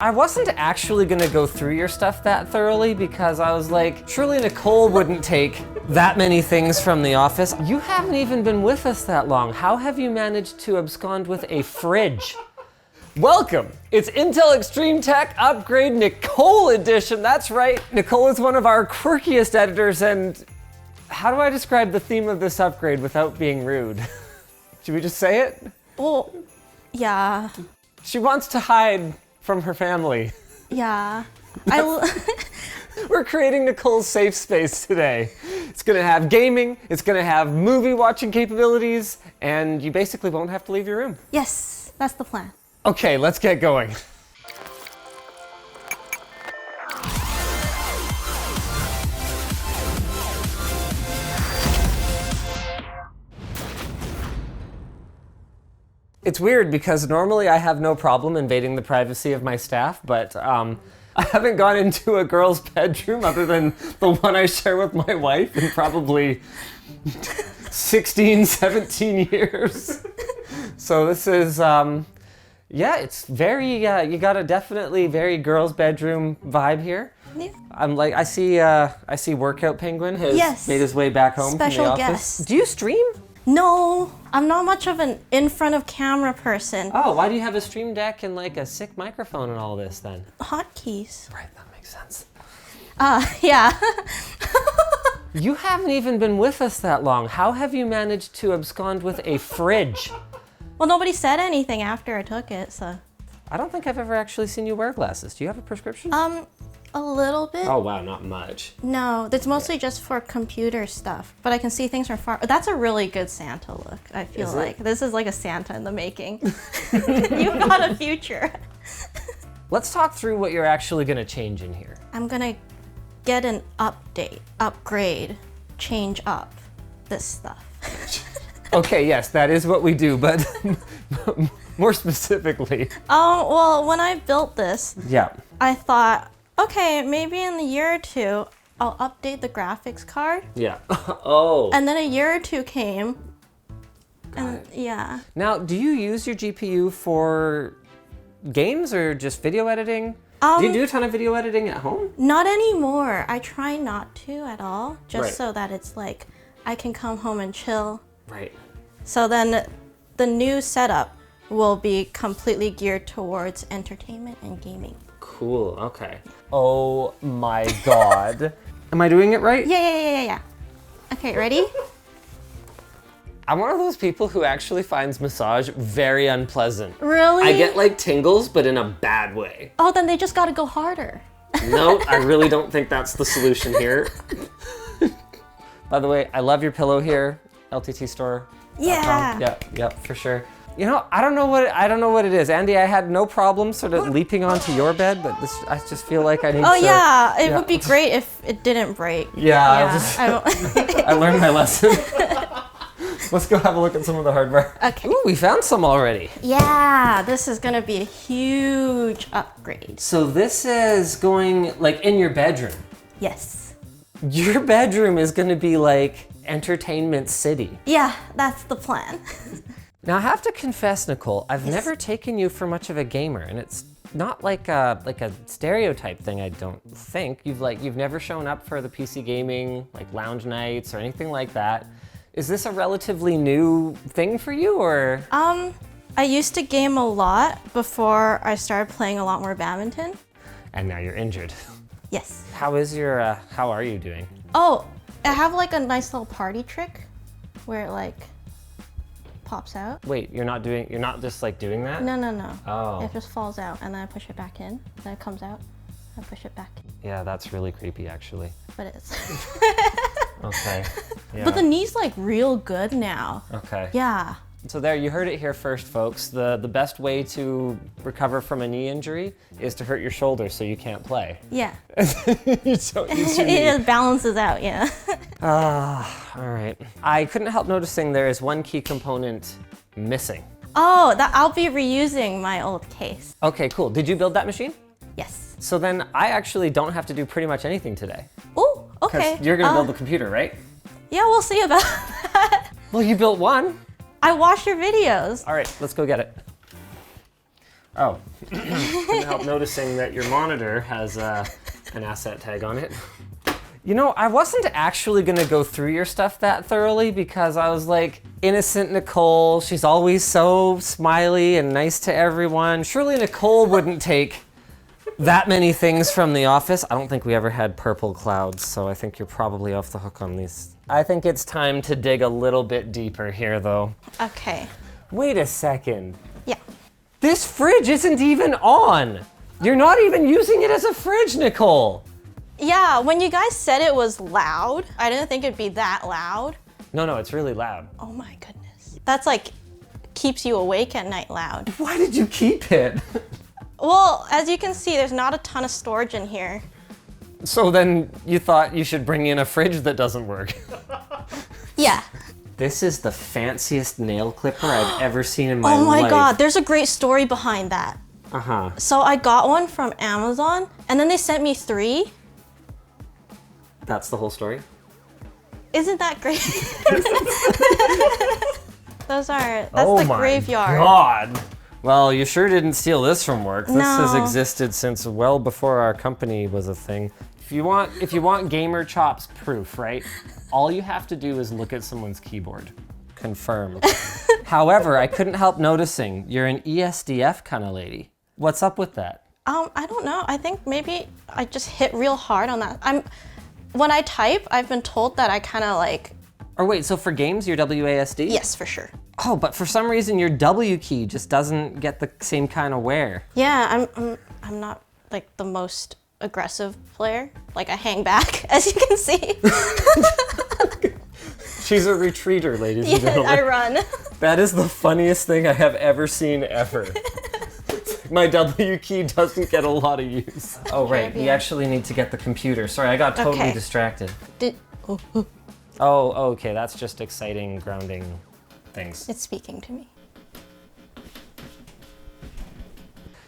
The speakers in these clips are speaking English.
I wasn't actually gonna go through your stuff that thoroughly because I was like, surely Nicole wouldn't take that many things from the office. You haven't even been with us that long. How have you managed to abscond with a fridge? Welcome, it's Intel Extreme Tech Upgrade Nicole Edition. That's right, Nicole is one of our quirkiest editors, and how do I describe the theme of this upgrade without being rude? Should we just say it? Well, yeah. She wants to hide from her family. Yeah. We're creating Nicole's safe space today. It's gonna have gaming, it's gonna have movie watching capabilities, and you basically won't have to leave your room. Yes, that's the plan. Okay, let's get going. It's weird because normally I have no problem invading the privacy of my staff, but I haven't gone into a girl's bedroom other than the one I share with my wife in probably 16, 17 years. So this is, yeah, it's very, you got a definitely very girl's bedroom vibe here. Yeah. I'm like, I see Workout Penguin has made his way back home from the office. Guest. Do you stream? No, I'm not much of an in front of camera person. Oh, why do you have a stream deck and like a sick microphone and all this then? Hotkeys. Right, that makes sense. Yeah. You haven't even been with us that long. How have you managed to abscond with a fridge? Well, nobody said anything after I took it, so. I don't think I've ever actually seen you wear glasses. Do you have a prescription? A little bit. Oh wow, not much. No, that's mostly just for computer stuff, but I can see things from far. That's a really good Santa look, I feel like. This is like a Santa in the making. You've got a future. Let's talk through what you're actually gonna change in here. I'm gonna get an upgrade, change up this stuff. Okay, yes, that is what we do, but more specifically. Well, when I built this, yeah, I thought, okay, maybe in a year or two, I'll update the graphics card. Yeah. Oh. And then a year or two came. Yeah. Now, do you use your GPU for games or just video editing? Do you do a ton of video editing at home? Not anymore. I try not to at all, just Right. so that it's like, I can come home and chill. Right. So then the new setup will be completely geared towards entertainment and gaming. Cool, okay. Oh my God. Am I doing it right? Yeah. Okay, ready? I'm one of those people who actually finds massage very unpleasant. Really? I get like tingles, but in a bad way. Oh, then they just gotta go harder. No, I really don't think that's the solution here. By the way, I love your pillow here, LTT store. Yeah. Yep, for sure. You know, I don't know what it is. Andy, I had no problem sort of leaping onto your bed, but this, I just feel like I need to. Oh yeah, it would be great if it didn't break. Yeah. I learned my lesson. Let's go have a look at some of the hardware. Okay. Ooh, we found some already. Yeah, this is gonna be a huge upgrade. So this is going like in your bedroom. Yes. Your bedroom is gonna be like entertainment city. Yeah, that's the plan. Now I have to confess, Nicole, I've never taken you for much of a gamer, and it's not like a stereotype thing, I don't think. You've never shown up for the PC gaming, like lounge nights or anything like that. Is this a relatively new thing for you, or? I used to game a lot before I started playing a lot more badminton. And now you're injured. Yes. How are you doing? Oh, I have like a nice little party trick where it like pops out. Wait, you're not just like doing that? No. Oh. It just falls out and then I push it back in. Then it comes out. I push it back in. Yeah, that's really creepy actually. But it is. Okay. Yeah. But the knee's like real good now. Okay. Yeah. So there, you heard it here first, folks. The best way to recover from a knee injury is to hurt your shoulder so you can't play. Yeah. You don't use your knee. It balances out, yeah. All right. I couldn't help noticing there is one key component missing. Oh, I'll be reusing my old case. Okay, cool. Did you build that machine? Yes. So then I actually don't have to do pretty much anything today. Oh, okay. 'Cause you're gonna build the computer, right? Yeah, we'll see about that. Well, you built one. I watched your videos. All right, let's go get it. Oh, couldn't help noticing that your monitor has an asset tag on it. You know, I wasn't actually gonna go through your stuff that thoroughly because I was like, innocent Nicole, she's always so smiley and nice to everyone. Surely Nicole wouldn't take that many things from the office. I don't think we ever had purple clouds, so I think you're probably off the hook on these. I think it's time to dig a little bit deeper here though. Okay. Wait a second. Yeah. This fridge isn't even on. You're not even using it as a fridge, Nicole. Yeah, when you guys said it was loud, I didn't think it'd be that loud. No, it's really loud. Oh my goodness. That's like, keeps you awake at night loud. Why did you keep it? Well, as you can see, there's not a ton of storage in here. So then you thought you should bring in a fridge that doesn't work. Yeah. This is the fanciest nail clipper I've ever seen in my life. Oh my God, there's a great story behind that. Uh-huh. So I got one from Amazon, and then they sent me 3. That's the whole story? Isn't that great? That's Oh the my graveyard. God. Well, you sure didn't steal this from work. This has No. existed since well before our company was a thing. If you want gamer chops proof, right? All you have to do is look at someone's keyboard. Confirmed. However, I couldn't help noticing you're an ESDF kind of lady. What's up with that? I don't know. I think maybe I just hit real hard on that. When I type, I've been told that I kind of like. Or wait, so for games, you're WASD? Yes, for sure. Oh, but for some reason your W key just doesn't get the same kind of wear. Yeah, I'm not like the most aggressive player. Like I hang back, as you can see. She's a retreater, ladies and Yeah, gentlemen. I run. That is the funniest thing I have ever seen ever. My W key doesn't get a lot of use. Oh, right, we actually need to get the computer. Sorry, I got totally distracted. Oh, okay, that's just exciting grounding things. It's speaking to me.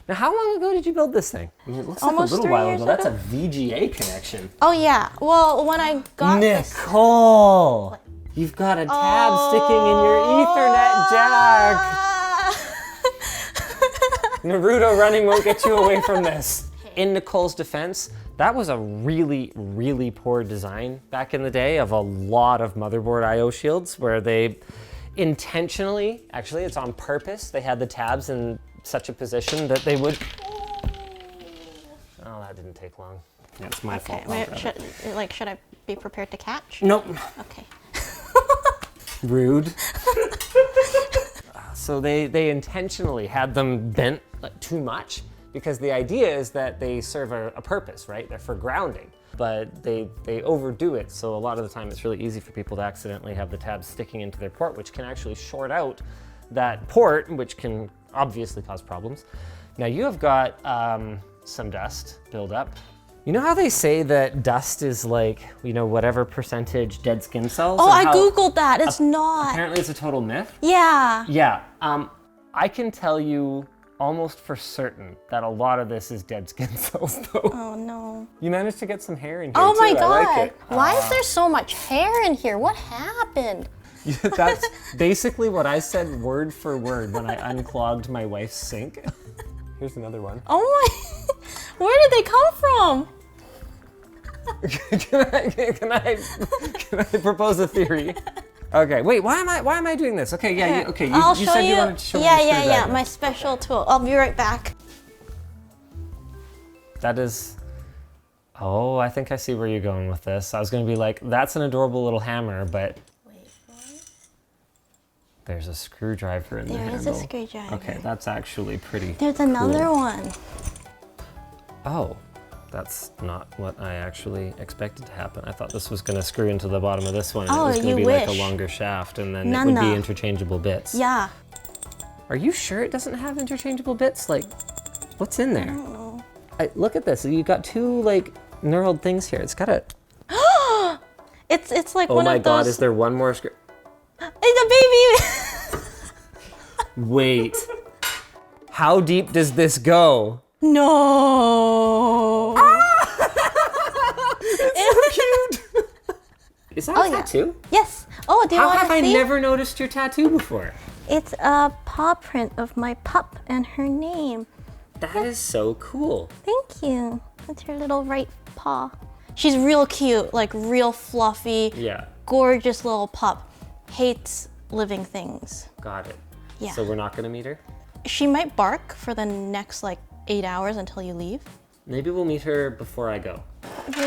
Now, how long ago did you build this thing? I mean, it looks Almost like a 3 little while years ago. That's ago. a VGA connection. Oh yeah. Well, when I got this. Nicole! You've got a tab sticking in your Ethernet jack. Naruto running won't get you away from this. In Nicole's defense, that was a really, really poor design back in the day of a lot of motherboard I/O shields where they intentionally, actually it's on purpose, they had the tabs in such a position that they would. Oh, that didn't take long. Yeah, it's my fault. Should I be prepared to catch? Nope. Okay. Rude. So they intentionally had them bent too much because the idea is that they serve a purpose, right? They're for grounding, but they overdo it. So a lot of the time it's really easy for people to accidentally have the tabs sticking into their port, which can actually short out that port, which can obviously cause problems. Now you have got some dust buildup. You know how they say that dust is like, whatever percentage dead skin cells? Oh, I Googled that. It's not. Apparently it's a total myth. Yeah. Yeah, I can tell you almost for certain that a lot of this is dead skin cells though. Oh no. You managed to get some hair in here Oh too. my God. I like it. Why is there so much hair in here? What happened? That's basically what I said word for word when I unclogged my wife's sink. Here's another one. Oh my, where did they come from? Can I propose a theory? Okay, wait, why am I doing this? Okay, yeah, I'll you show said you. you wanted to show me Yeah, your yeah, screwdriver. my special tool. I'll be right back. That is, oh, I think I see where you're going with this. I was gonna be like, that's an adorable little hammer, but Wait for it. there's a screwdriver in the handle. There is a screwdriver. Okay, that's actually pretty There's another cool. one. Oh, that's not what I actually expected to happen. I thought this was gonna screw into the bottom of this one and Oh, it was gonna you be like a wish. longer shaft and then it would be No. interchangeable bits. Yeah. Are you sure it doesn't have interchangeable bits? Like, what's in there? I don't know. Look at this, you got two like knurled things here. It's got a, It's like oh one my of God, those. is there one more screw? It's a baby. Wait, how deep does this go? No. It's so cute. Is that a yeah. tattoo? Yes. Oh, do you How want have to I see? never noticed your tattoo before? It's a paw print of my pup and her name. That is so cool. Thank you. That's her little right paw. She's real cute, like real fluffy, Yeah. gorgeous little pup. Hates living things. Got it. Yeah. So we're not gonna meet her? She might bark for the next like 8 hours until you leave. Maybe we'll meet her before I go.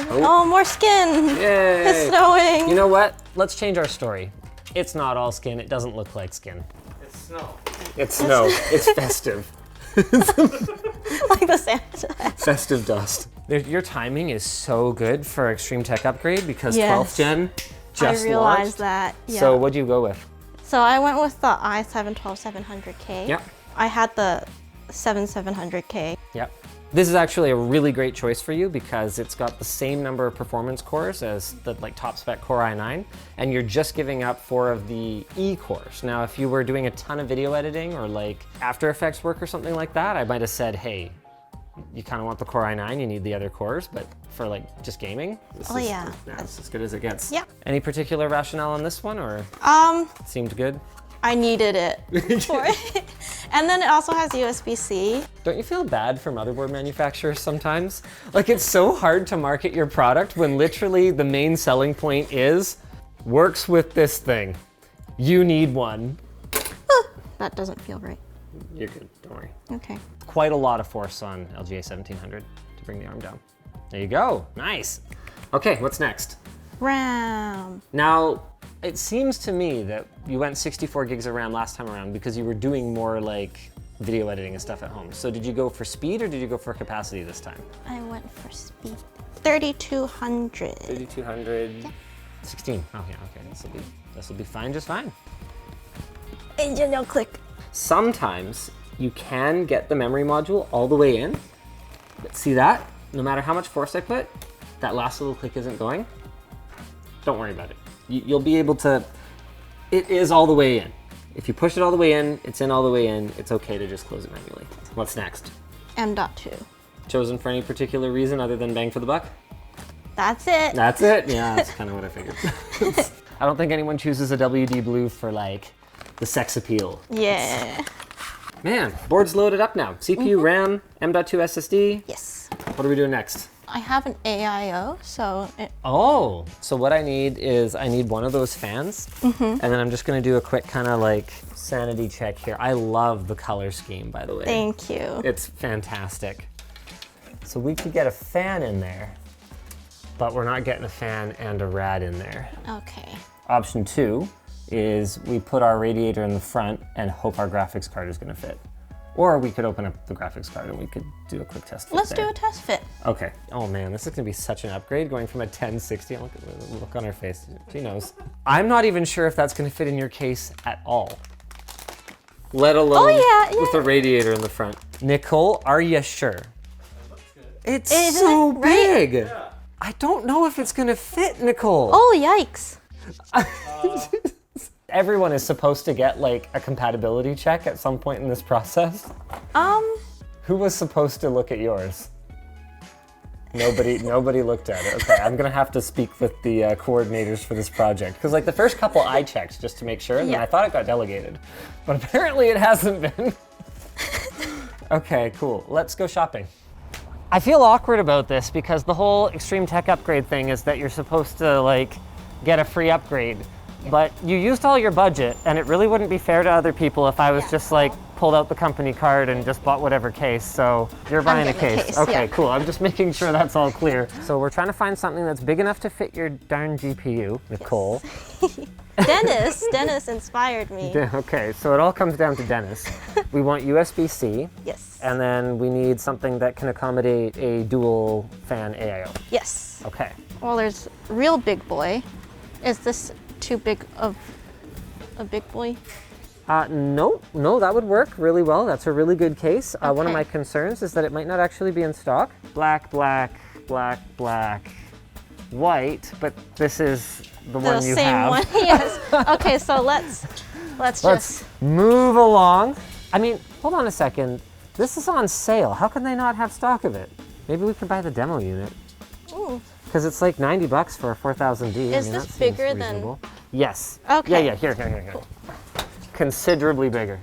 Oh, more skin! Yay! It's snowing! You know what? Let's change our story. It's not all skin. It doesn't look like skin. It's snow. It's snow. It's festive. Like the Santa. Festive dust. Your timing is so good for Xtreem Tech Upgrade because Yes. 12th gen just I realized launched. that. Yeah. So what'd you go with? So I went with the i7 12700K. Yep. I had the 7700K. Yep. This is actually a really great choice for you because it's got the same number of performance cores as the top spec Core i9, and you're just giving up 4 of the E cores. Now, if you were doing a ton of video editing or like After Effects work or something like that, I might have said, hey, you kind of want the Core i9, you need the other cores, but for like just gaming, this is as good as it gets. Yeah. Any particular rationale on this one, or seemed good? I needed it for it. And then it also has USB-C. Don't you feel bad for motherboard manufacturers sometimes? Like, it's so hard to market your product when literally the main selling point is, works with this thing. You need one. That doesn't feel right. You're good, don't worry. Okay. Quite a lot of force on LGA 1700 to bring the arm down. There you go, nice. Okay, what's next? RAM. Now, it seems to me that you went 64 gigs of RAM last time around because you were doing more like video editing and stuff at home. So did you go for speed or did you go for capacity this time? I went for speed. 3200. 3200, yeah. 16. Oh yeah, okay, this will be fine, just fine. Engine no click. Sometimes you can get the memory module all the way in, but see that? No matter how much force I put, that last little click isn't going. Don't worry about it. You'll be able to, it is all the way in. If you push it all the way in, it's in all the way in, it's okay to just close it manually. What's next? M.2. Chosen for any particular reason other than bang for the buck? That's it. That's it? Yeah, that's kind of what I figured. I don't think anyone chooses a WD Blue for like the sex appeal. Yeah. Man, board's loaded up now. CPU, RAM, M.2 SSD. Yes. What are we doing next? I have an AIO, so Oh, so what I need is I need one of those fans, and then I'm just gonna do a quick kind of like sanity check here. I love the color scheme, by the way. thank you. It's fantastic. So we could get a fan in there, but we're not getting a fan and a rad in there. Okay. Option 2 is we put our radiator in the front and hope our graphics card is gonna fit. Or we could open up the graphics card and we could do a quick test fit Let's there. do a test fit. Okay. Oh man, this is gonna be such an upgrade going from a 1060. Look at the look on her face. She knows. I'm not even sure if that's gonna fit in your case at all. Let alone with a radiator in the front. Nicole, are you sure? It's Isn't so it right? big. Yeah. I don't know if it's gonna fit, Nicole. Oh, yikes. Everyone is supposed to get like a compatibility check at some point in this process. Who was supposed to look at yours? Nobody looked at it. Okay, I'm gonna have to speak with the coordinators for this project. Because like the first couple I checked just to make sure, and then I thought it got delegated. But apparently it hasn't been. Okay, cool, let's go shopping. I feel awkward about this because the whole Xtreem Tech Upgrade thing is that you're supposed to like get a free upgrade. But you used all your budget, and it really wouldn't be fair to other people if I was just like pulled out the company card and just bought whatever case. So you're buying a case. Okay, cool. I'm just making sure that's all clear. So we're trying to find something that's big enough to fit your darn GPU, Nicole. Dennis inspired me. Okay, so it all comes down to Dennis. We want USB-C. Yes. And then we need something that can accommodate a dual fan AIO. Yes. Okay. Well, there's real big boy. Is this too big of a big boy? No, that would work really well. That's a really good case. One of my concerns is that it might not actually be in stock. Black, black, black, black, white, but this is the one you have. The same one, yes. Okay, so let's just move along. I mean, hold on a second. This is on sale. How can they not have stock of it? Maybe we could buy the demo unit. Ooh. Because it's like $90 for a 4000D. Is this bigger than? Yes. Okay. Yeah, here. Considerably bigger.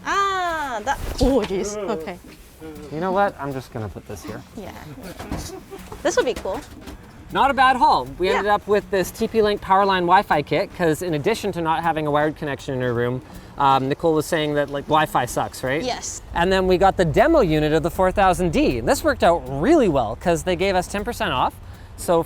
Ah, that. Oh, jeez. Okay. You know what? I'm just gonna put this here. Yeah. This would be cool. Not a bad haul. We ended up with this TP-Link Powerline Wi-Fi kit because in addition to not having a wired connection in her room, Nicole was saying that like Wi-Fi sucks, right? Yes. And then we got the demo unit of the 4000D. This worked out really well because they gave us 10% off. So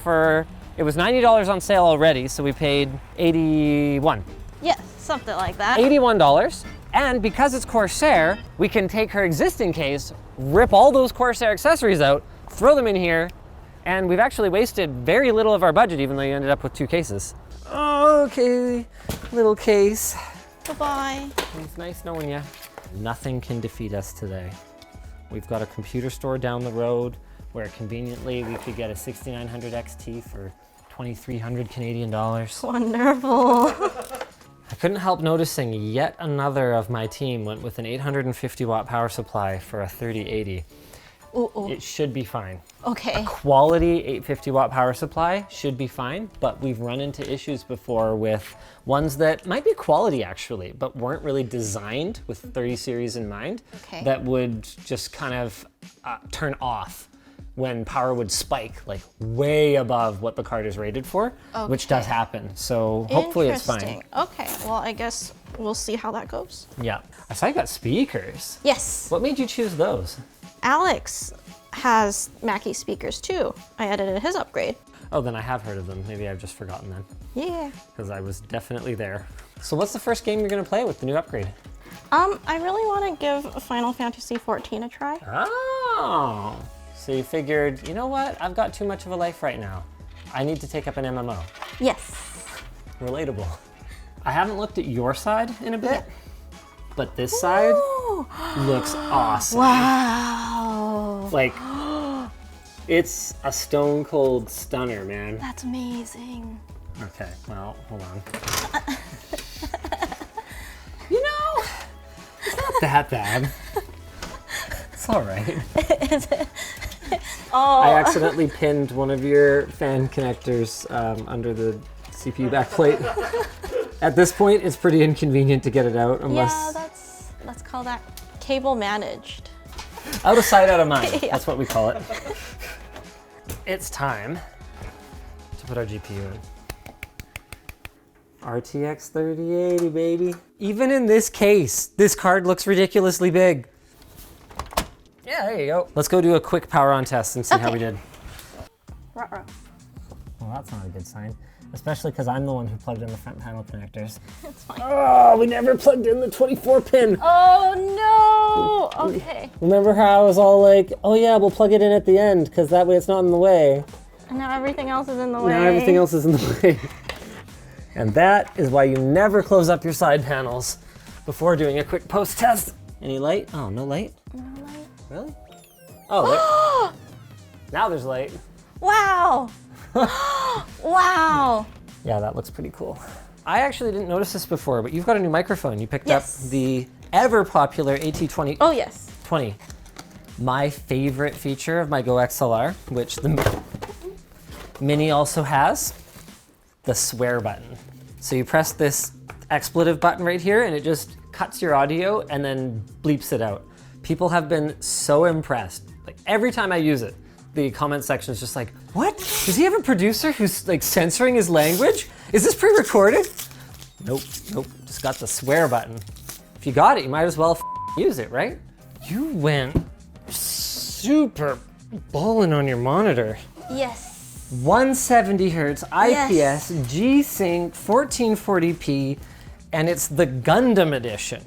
it was $90 on sale already, so we paid $81. Yes, something like that. $81. And because it's Corsair, we can take her existing case, rip all those Corsair accessories out, throw them in here, and we've actually wasted very little of our budget, even though you ended up with 2 cases. Okay, little case. Bye-bye. It's nice knowing you. Nothing can defeat us today. We've got a computer store down the road where conveniently we could get a 6900 XT for 2,300 Canadian dollars. Wonderful. I couldn't help noticing yet another of my team went with an 850 watt power supply for a 3080. Ooh. It should be fine. Okay. Quality 850 watt power supply should be fine, but we've run into issues before with ones that might be quality actually, but weren't really designed with 30 series in mind. Okay. That would just kind of turn off when power would spike like way above what the card is rated for, which does happen. So hopefully it's fine. Interesting. Okay, well, I guess we'll see how that goes. Yeah. I saw you got speakers. Yes. What made you choose those? Alex has Mackie speakers too. I edited his upgrade. Oh, then I have heard of them. Maybe I've just forgotten then. Yeah. Because I was definitely there. So what's the first game you're gonna play with the new upgrade? I really want to give Final Fantasy XIV a try. Oh, so you figured, you know what? I've got too much of a life right now. I need to take up an MMO. Yes. Relatable. I haven't looked at your side in a bit, but this side looks awesome. Wow. Like, it's a stone cold stunner, man. That's amazing. Okay, well, hold on. You know, it's not that bad. It's all right. I accidentally pinned one of your fan connectors under the CPU backplate. At this point, it's pretty inconvenient to get it out unless... Yeah, let's call that cable managed. Out of sight, out of mind. Yeah. That's what we call it. It's time to put our GPU in. RTX 3080, baby. Even in this case, this card looks ridiculously big. Yeah, there you go. Let's go do a quick power on test and see how we did. Ruh-roh. Well, that's not a good sign, especially because I'm the one who plugged in the front panel connectors. It's fine. Oh, we never plugged in the 24 pin. Oh no! Okay. Remember how I was all like, oh yeah, we'll plug it in at the end because that way it's not in the way. And now everything else is in the way. Now everything else is in the way. And that is why you never close up your side panels before doing a quick post test. Any light? Oh, no light? No light. Really? Oh, now there's light. Wow! Wow! Yeah, that looks pretty cool. I actually didn't notice this before, but you've got a new microphone. You picked up the ever popular AT2020. Oh yes. My favorite feature of my GoXLR, which the Mini also has, the swear button. So you press this expletive button right here and it just cuts your audio and then bleeps it out. People have been so impressed. Like every time I use it, the comment section is just like, what? Does he have a producer who's like censoring his language? Is this pre-recorded? Nope, just got the swear button. If you got it, you might as well use it, right? You went super ballin' on your monitor. Yes. 170 hertz IPS G-Sync 1440p, and it's the Gundam edition.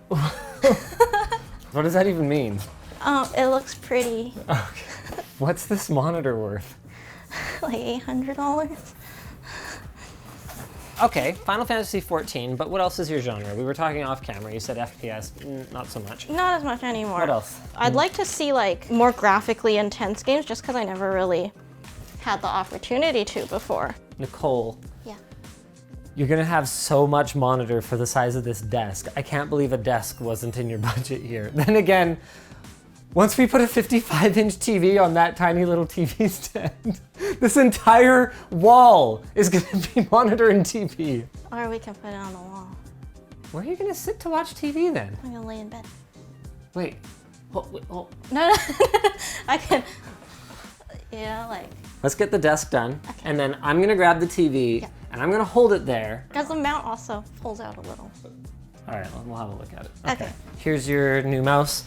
What does that even mean? It looks pretty. Okay. What's this monitor worth? Like $800. Okay, Final Fantasy XIV, but what else is your genre? We were talking off camera, you said FPS, not so much. Not as much anymore. What else? I'd like to see like more graphically intense games just because I never really had the opportunity to before. Nicole. Yeah. You're gonna have so much monitor for the size of this desk. I can't believe a desk wasn't in your budget here. Then again, once we put a 55-inch TV on that tiny little TV stand, this entire wall is gonna be monitor and TV. Or we can put it on the wall. Where are you gonna sit to watch TV then? I'm gonna lay in bed. Wait, Oh, wait, oh. No, I can, like. Let's get the desk done, and then I'm gonna grab the TV, and I'm gonna hold it there. Because the mount also pulls out a little. All right, we'll have a look at it. Okay. Here's your new mouse.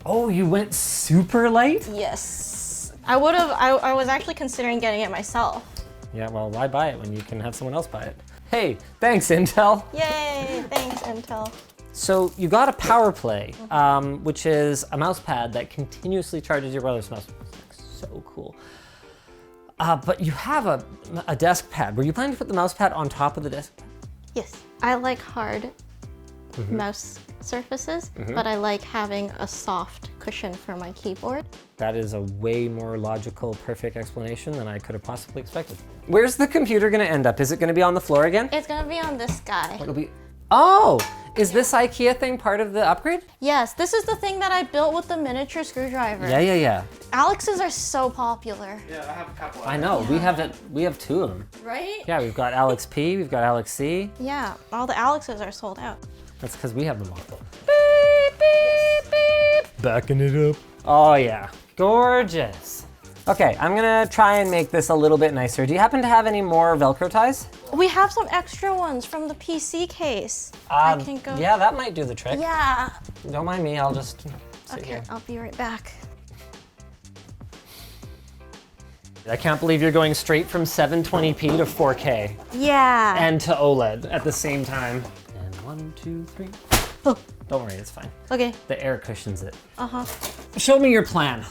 Oh, you went Superlight? Yes. I was actually considering getting it myself. Yeah, well, why buy it when you can have someone else buy it? Hey, thanks, Intel. Yay, thanks, Intel. So you got a Power Play, which is a mouse pad that continuously charges your brother's mouse. So cool. But you have a desk pad. Were you planning to put the mouse pad on top of the desk pad? Yes. I like hard mouse surfaces, but I like having a soft cushion for my keyboard. That is a way more logical, perfect explanation than I could have possibly expected. Where's the computer gonna end up? Is it gonna be on the floor again? It's gonna be on this guy. It'll be, oh, is this IKEA thing part of the upgrade? Yes, this is the thing that I built with the miniature screwdriver. Yeah. Alex's are so popular. Yeah, I have a couple. I know, we have two of them. Right? Yeah, we've got Alex P, we've got Alex C. Yeah, all the Alex's are sold out. That's because we have them all. Beep, beep, beep. Backing it up. Oh yeah, gorgeous. Okay, I'm gonna try and make this a little bit nicer. Do you happen to have any more Velcro ties? We have some extra ones from the PC case. I can go. Yeah, that might do the trick. Yeah. Don't mind me, I'll just sit Okay, here. I'll be right back. I can't believe you're going straight from 720p to 4K Yeah. and to OLED at the same time. And 1, 2, 3. Oh. Don't worry, it's fine. Okay. The air cushions it. Uh-huh. Show me your plan.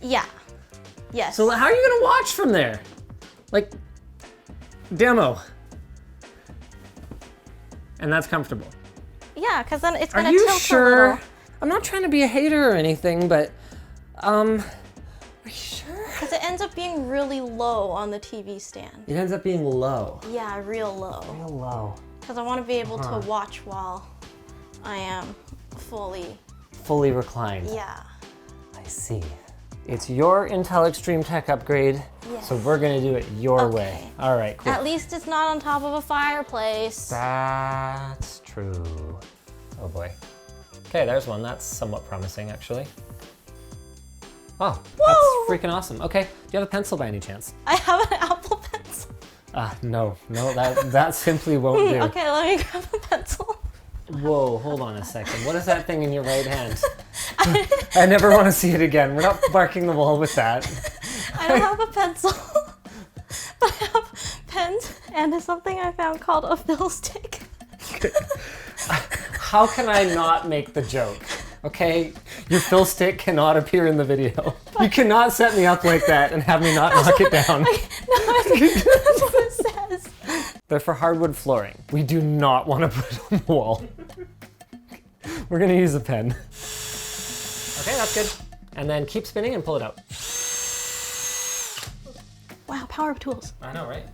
Yeah. Yes. So how are you gonna watch from there? Like, demo. And that's comfortable. Yeah, because then it's Are gonna you tilt a sure? little. I'm not trying to be a hater or anything, but, are you sure? Because it ends up being really low on the TV stand. It ends up being low. Yeah, real low. Real low. Because I want to be able to watch while I am fully. Fully reclined. Yeah. I see. It's your Intel Xtreem Tech upgrade, so we're gonna do it your way. All right, cool. At least it's not on top of a fireplace. That's true. Oh boy. Okay, there's one. That's somewhat promising, actually. Oh, Whoa! that's freaking awesome. Okay, do you have a pencil by any chance? I have an Apple Pencil. No, that simply won't do. Okay, let me grab a pencil. Whoa, hold on a second. What is that thing in your right hand? I never want to see it again. We're not barking the wall with that. I don't have a pencil, but I have pens and something I found called a fill stick. How can I not make the joke? Okay, your fill stick cannot appear in the video. You cannot set me up like that and have me not knock it down. That's what it says. They're for hardwood flooring. We do not want to put it on the wall. We're gonna use a pen. Okay, that's good. And then keep spinning and pull it out. Wow, power of tools. I know, right?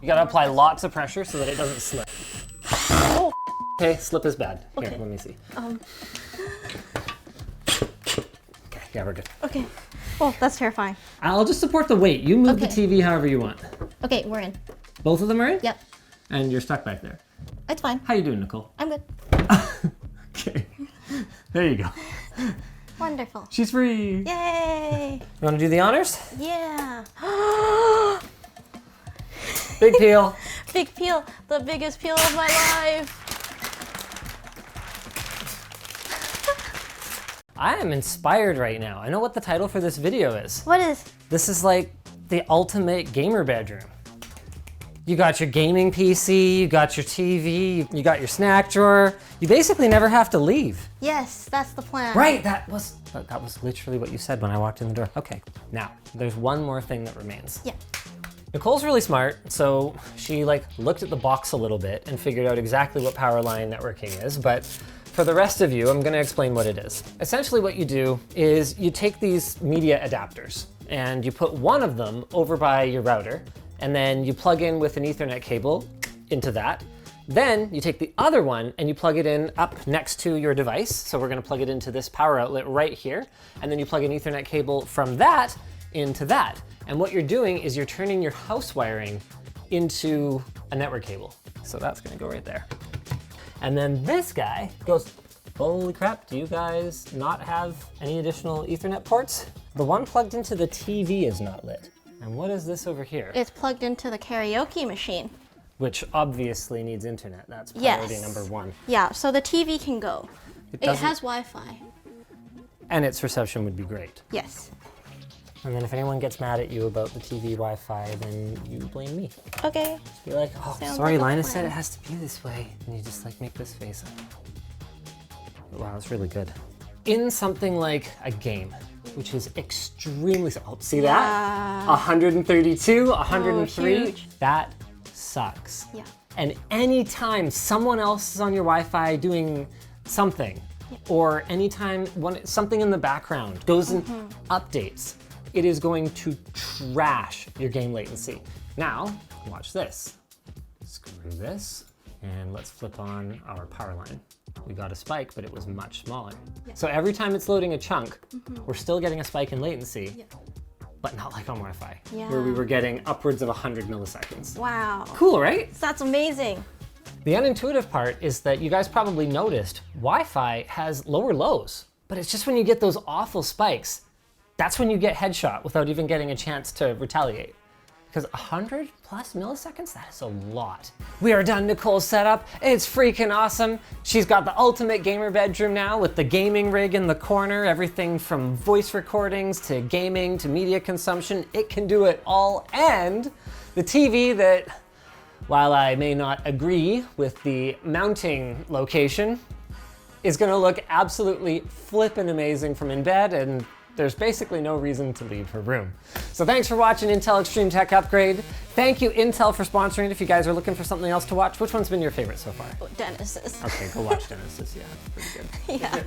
You gotta apply lots of pressure so that it doesn't slip. Oh. Okay, slip is bad. Here, Okay. let me see. Okay, yeah, we're good. Okay. Oh, that's terrifying. I'll just support the weight. You move the Okay. TV however you want. Okay, we're in. Both of them are in? Yep. And you're stuck back there. It's fine. How you doing, Nicole? I'm good. Okay. There you go. Wonderful. She's free. Yay! You want to do the honors? Yeah. Big peel. Big peel. The biggest peel of my life. I am inspired right now. I know what the title for this video is. What is? This is like the ultimate gamer bedroom. You got your gaming PC, you got your TV, you got your snack drawer. You basically never have to leave. Yes, that's the plan. Right, that was literally what you said when I walked in the door. Okay, now there's one more thing that remains. Yeah. Nicole's really smart, so she looked at the box a little bit and figured out exactly what power line networking is, but for the rest of you, I'm gonna explain what it is. Essentially what you do is you take these media adapters and you put one of them over by your router, and then you plug in with an Ethernet cable into that. Then you take the other one and you plug it in up next to your device. So we're gonna plug it into this power outlet right here. And then you plug an Ethernet cable from that into that. And what you're doing is you're turning your house wiring into a network cable. So that's gonna go right there. And then this guy goes Holy crap, do you guys not have any additional Ethernet ports? The one plugged into the TV is not lit. And what is this over here? It's plugged into the karaoke machine. Which obviously needs internet. That's priority number one. Yeah, so the TV can go. It has Wi-Fi. And its reception would be great. Yes. And then if anyone gets mad at you about the TV Wi-Fi, then you blame me. Okay. Just be like, oh, Sounds sorry, like a Linus plan. said it has to be this way. And you just like make this face. Wow, that's really good. In something like a game, which is extremely, oh, see that? 132, 103, huge. that sucks. Yeah. And anytime someone else is on your Wi-Fi doing something, or anytime something in the background goes and updates, it is going to trash your game latency. Now, watch this. Screw this, and let's flip on our power line. We got a spike, but it was much smaller. Yeah. So every time it's loading a chunk, we're still getting a spike in latency, but not like on Wi-Fi, where we were getting upwards of 100 milliseconds. Wow. Cool, right? That's amazing. The unintuitive part is that you guys probably noticed Wi-Fi has lower lows, but it's just when you get those awful spikes, that's when you get headshot without even getting a chance to retaliate. Because 100 plus milliseconds, that is a lot. We are done Nicole's setup. It's freaking awesome. She's got the ultimate gamer bedroom now with the gaming rig in the corner, everything from voice recordings to gaming to media consumption. It can do it all. And the TV that, while I may not agree with the mounting location, is gonna look absolutely flippin' amazing from in bed, and there's basically no reason to leave her room. So thanks for watching Intel Extreme Tech Upgrade. Thank you, Intel, for sponsoring it. If you guys are looking for something else to watch, which one's been your favorite so far? Dennis's. Okay, go watch Dennis's. Yeah, pretty good. Yeah.